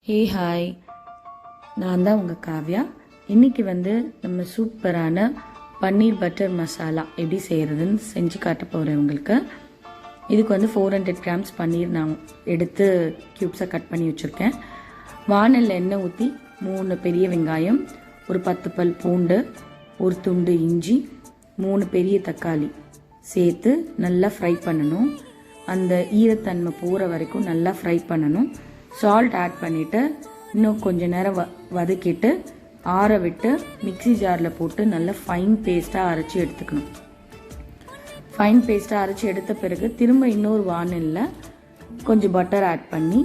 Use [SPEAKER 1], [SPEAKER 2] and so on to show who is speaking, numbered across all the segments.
[SPEAKER 1] Hey hi, நான் தான் உங்கள் காவ்யா. இன்றைக்கி நம்ம சூப்பரான பன்னீர் பட்டர் மசாலா எப்படி செய்கிறதுன்னு செஞ்சு காட்ட போகிறேன் உங்களுக்கு. இதுக்கு 400 கிராம்ஸ் பன்னீர் நான் எடுத்து க்யூப்ஸாக கட் பண்ணி வச்சுருக்கேன். வானலில் எண்ணெய் ஊற்றி 3 பெரிய வெங்காயம், ஒரு 10 பல் பூண்டு, ஒரு துண்டு இஞ்சி, 3 பெரிய தக்காளி சேர்த்து நல்லா ஃப்ரை பண்ணணும். அந்த ஈரத்தன்மை போகிற வரைக்கும் நல்லா ஃப்ரை பண்ணணும். சால்ட் ஆட் பண்ணிவிட்டு இன்னும் கொஞ்ச நேரம் வதக்கிட்டு ஆற விட்டு மிக்சி ஜாரில் போட்டு நல்லா ஃபைன் பேஸ்ட்டாக அரைச்சி எடுத்துக்கணும். ஃபைன் பேஸ்ட்டாக அரைச்சி எடுத்த பிறகு திரும்ப இன்னொரு வானலில் கொஞ்சம் பட்டர் ஆட் பண்ணி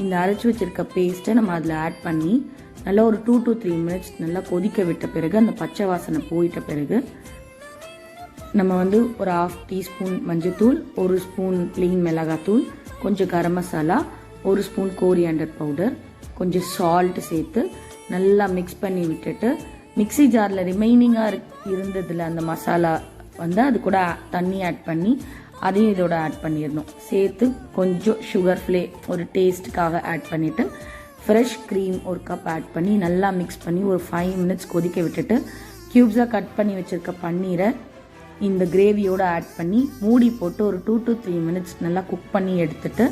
[SPEAKER 1] இந்த அரைச்சி வச்சுருக்க பேஸ்ட்டை நம்ம அதில் ஆட் பண்ணி நல்லா ஒரு 2 to 3 மினிட்ஸ் நல்லா கொதிக்க விட்ட பிறகு அந்த பச்சை வாசனை போயிட்ட பிறகு நம்ம ஒரு 1/2 டீஸ்பூன் மஞ்சத்தூள், 1 ஸ்பூன் ப்ளெயின் மிளகாத்தூள், கொஞ்சம் garam masala, 1 spoon coriander powder, கொஞ்சம் சால்ட் சேர்த்து நல்லா மிக்ஸ் பண்ணி விட்டுட்டு மிக்சி ஜாரில் ரிமைனிங்காக இருந்ததில் அந்த மசாலா அது கூட தண்ணி ஆட் பண்ணி அதையும் இதோட ஆட் பண்ணிடணும். சேர்த்து கொஞ்சம் சுகர் ஃப்ளே ஒரு டேஸ்ட்டுக்காக ஆட் பண்ணிவிட்டு ஃப்ரெஷ் க்ரீம் 1 கப் ஆட் பண்ணி நல்லா மிக்ஸ் பண்ணி ஒரு 5 மினிட்ஸ் கொதிக்க விட்டுட்டு க்யூப்ஸாக கட் பண்ணி வச்சுருக்க பன்னீரை இந்த கிரேவியோடு ஆட் பண்ணி மூடி போட்டு ஒரு 2 to 3 மினிட்ஸ் நல்லா குக் பண்ணி எடுத்துட்டு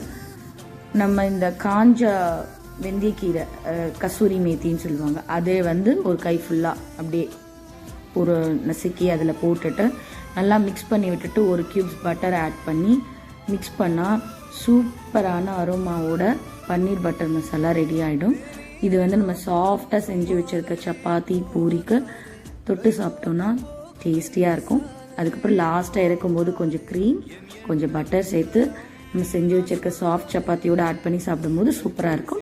[SPEAKER 1] நம்ம இந்த காஞ்ச வெந்தயக்கீரை கசூரி மேத்தின்னு சொல்லுவாங்க, அதே ஒரு கை ஃபுல்லாக அப்படியே ஒரு நசுக்கி அதில் போட்டுட்டு நல்லா மிக்ஸ் பண்ணி விட்டுட்டு ஒரு க்யூப்ஸ் பட்டர் ஆட் பண்ணி மிக்ஸ் பண்ணால் சூப்பரான அரோமாவோட பன்னீர் பட்டர் மசாலா ரெடி ஆகிடும். இது நம்ம சாஃப்டாக செஞ்சு வச்சுருக்க சப்பாத்தி பூரிக்கு தொட்டு சாப்பிட்டோன்னா டேஸ்டியாக இருக்கும். அதுக்கப்புறம் லாஸ்ட்டாக இறக்கும்போது கொஞ்சம் க்ரீம் கொஞ்சம் பட்டர் சேர்த்து நம்ம செஞ்சு வச்சுருக்க சாஃப்ட் சப்பாத்தியோடு ஆட் பண்ணி சாப்பிடும்போது சூப்பராக இருக்கும்.